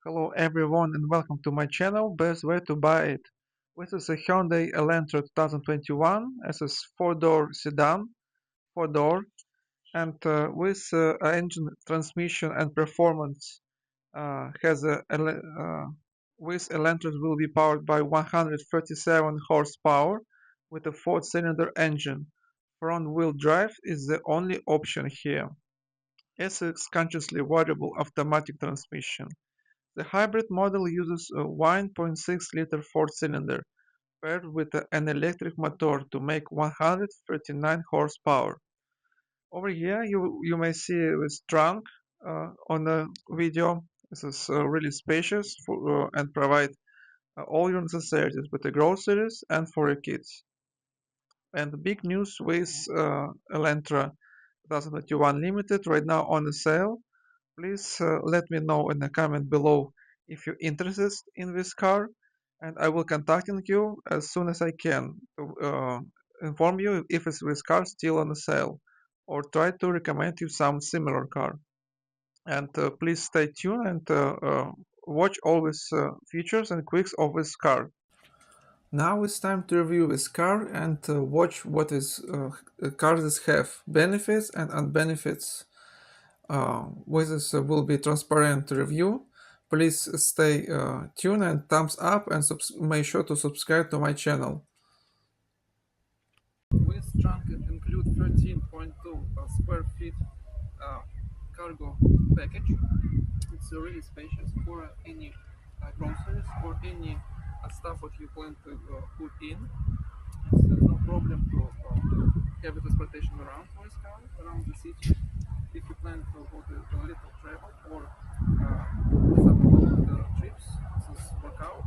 Hello everyone and welcome to my channel, Best Way to Buy It. This is a Hyundai Elantra 2021. This is 4-door sedan, 4-door, and with engine, transmission and performance with Elantras will be powered by 137 horsepower with a 4-cylinder engine. Front-wheel drive is the only option here. It's a consciously variable automatic transmission. The hybrid model uses a 1.6-liter four-cylinder paired with an electric motor to make 139 horsepower. Over here you may see this trunk on the video. This is really spacious and provide all your necessities with the groceries and for your kids. And the big news with Elantra 2021 Limited right now on the sale. Please let me know in the comment below if you're interested in this car, and I will contacting you as soon as I can to inform you if this car still on the sale, or try to recommend you some similar car. And please stay tuned and watch all these features and quirks of this car. Now it's time to review this car and watch what cars have benefits and unbenefits. With this will be transparent review. Please stay tuned and thumbs up and make sure to subscribe to my channel. This trunk includes 13.2 square feet cargo package. It's really spacious for any groceries or any stuff what you plan to put in. It's no problem to have transportation around for this car, around the city. If you plan to go to a little travel or some long trips, this is work out.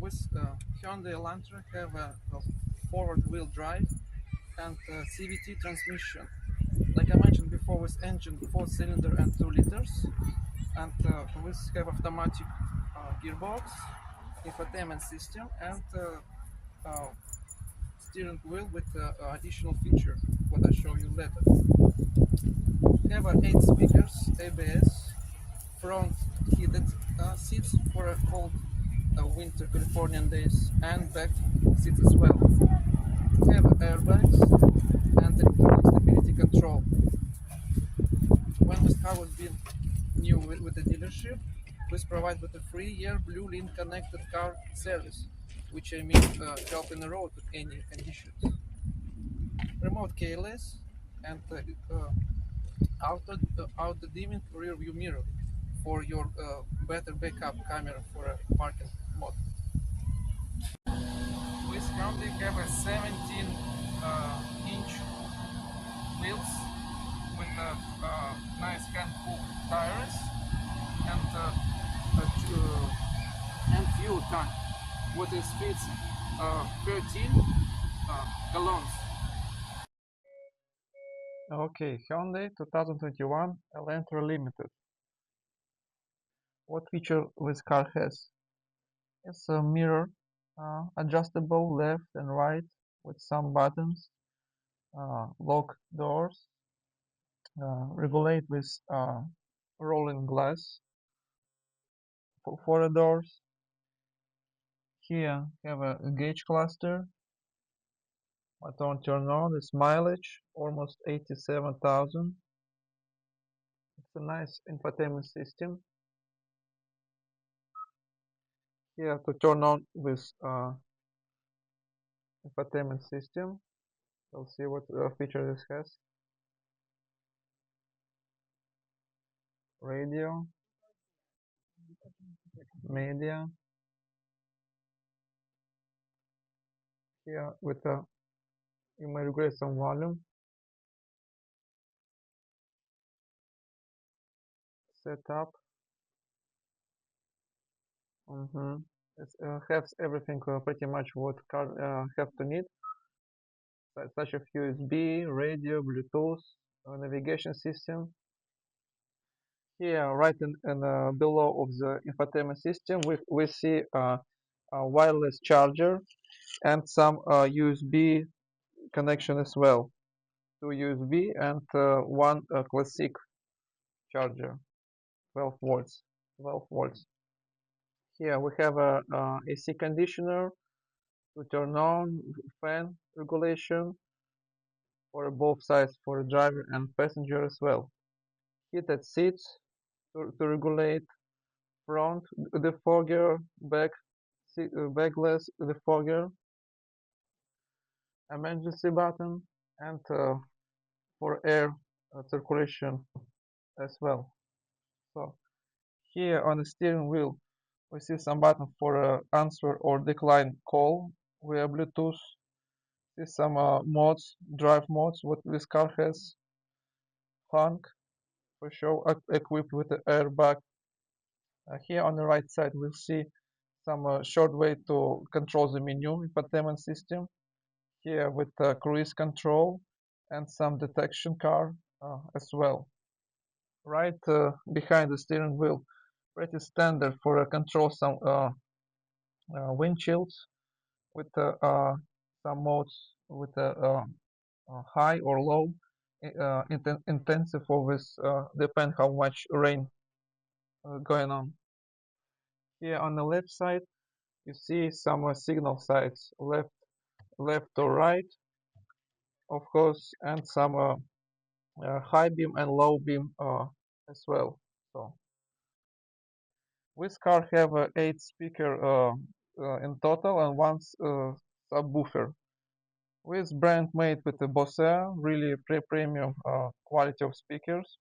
With Hyundai Elantra have a forward wheel drive and CVT transmission. Like I mentioned before, with engine 4-cylinder and 2 liters, and with have automatic gearbox, infotainment system, and steering wheel with additional feature what I show you later. Have 8 speakers, ABS, front heated seats for cold winter Californian days, and back seats as well. Have airbags and electronic stability control. When this car was being new with the dealership, we provide with a 3-year Blue Link connected car service, which I mean help in the road with any conditions. Remote keyless and auto dimming rear view mirror for your better backup camera for a parking mode. We currently have a 17-inch wheels with nice handful tires and fuel tank, what is fits 13 gallons. Okay, Hyundai 2021 Elantra Limited. What feature this car has? It's a mirror, adjustable left and right with some buttons, lock doors, regulate with rolling glass for the doors. Here have a gauge cluster. Button turn on. This mileage almost 87,000. It's a nice infotainment system. Here to turn on this infotainment system. We'll see what feature this has. Radio, media. Here with you may regulate some volume. Setup. It has everything pretty much what car have to need, such as USB, radio, Bluetooth, navigation system. Here, right in below of the infotainment system, we see a wireless charger and some USB connection as well. 2 USB and one classic charger. 12 volts. 12 volts. Here we have a AC conditioner to turn on, fan regulation for both sides, for driver and passenger as well. Heated seats to regulate front defogger, back backless defogger, emergency button, and for air circulation as well. So here on the steering wheel we see some button for answer or decline call via Bluetooth. See some modes, drive modes what this car has. Hunk for sure, equipped with the airbag. Here on the right side we'll see some short way to control the menu infotainment system. Here with cruise control and some detection car as well. Right behind the steering wheel, pretty standard for control some windshields with some modes with high or low. Intensive always depend how much rain going on. Here on the left side you see some signal sights, left or right, of course, and some high beam and low beam as well. So this car have 8 speaker in total and one subwoofer. This brand made with the Bose, really premium quality of speakers.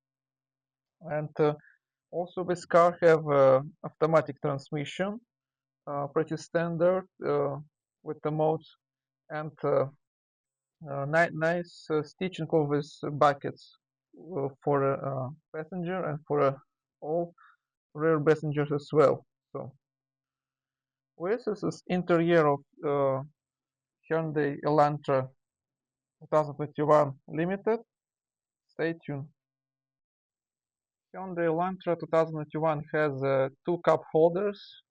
And also this car have automatic transmission, pretty standard with the modes, and nice stitching of these buckets for passenger and for all rear passengers as well. So this is interior of Hyundai Elantra 2021 Limited. Stay tuned. Hyundai Elantra 2021 has 2 cup holders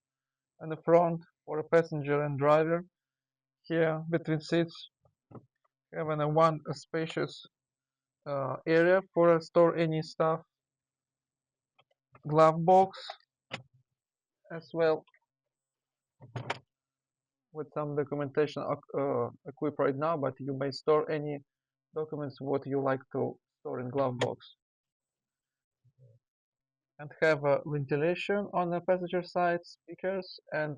in the front for a passenger and driver. Here between seats having one spacious area for store any stuff. Glove box as well with some documentation equipped right now, but you may store any documents what you like to store in glove box. And have ventilation on the passenger side, speakers, and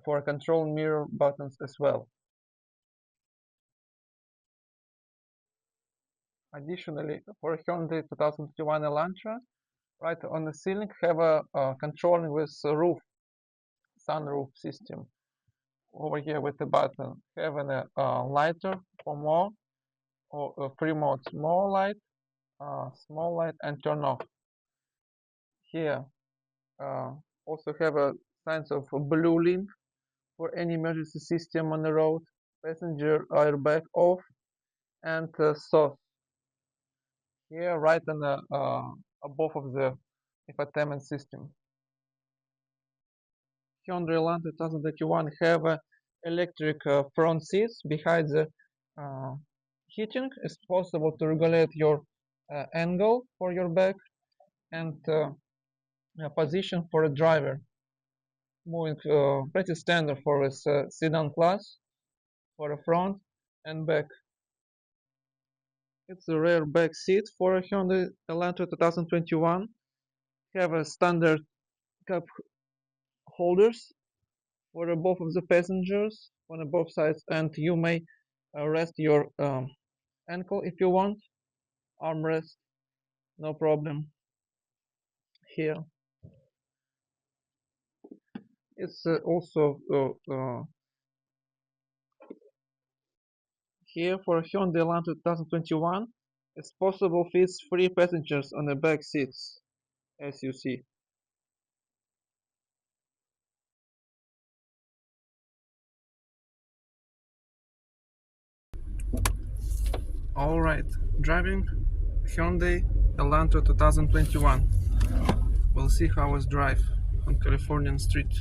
for control mirror buttons as well. Additionally, for Hyundai 2021 Elantra, right on the ceiling have a controlling with roof, sunroof system. Over here with the button, having a lighter for more, or 3 modes: more light, small light, and turn off. Here also have a signs of blue link for any emergency system on the road, passenger airbag off, and SOS. Here right on the above of the infotainment system. Hyundai Elantra 2021 have electric front seats behind the heating. It's possible to regulate your angle for your back and position for a driver. Moving pretty standard for this sedan class for a front and back. It's a rear back seat for a Hyundai Elantra 2021. Have a standard cup holders for both of the passengers on both sides, and you may rest your ankle if you want, armrest, no problem. Here it's also here for Hyundai Elantra 2021 it's possible fits 3 passengers on the back seats, as you see. Alright, driving Hyundai Elantra 2021. We'll see how it's drive on Californian street.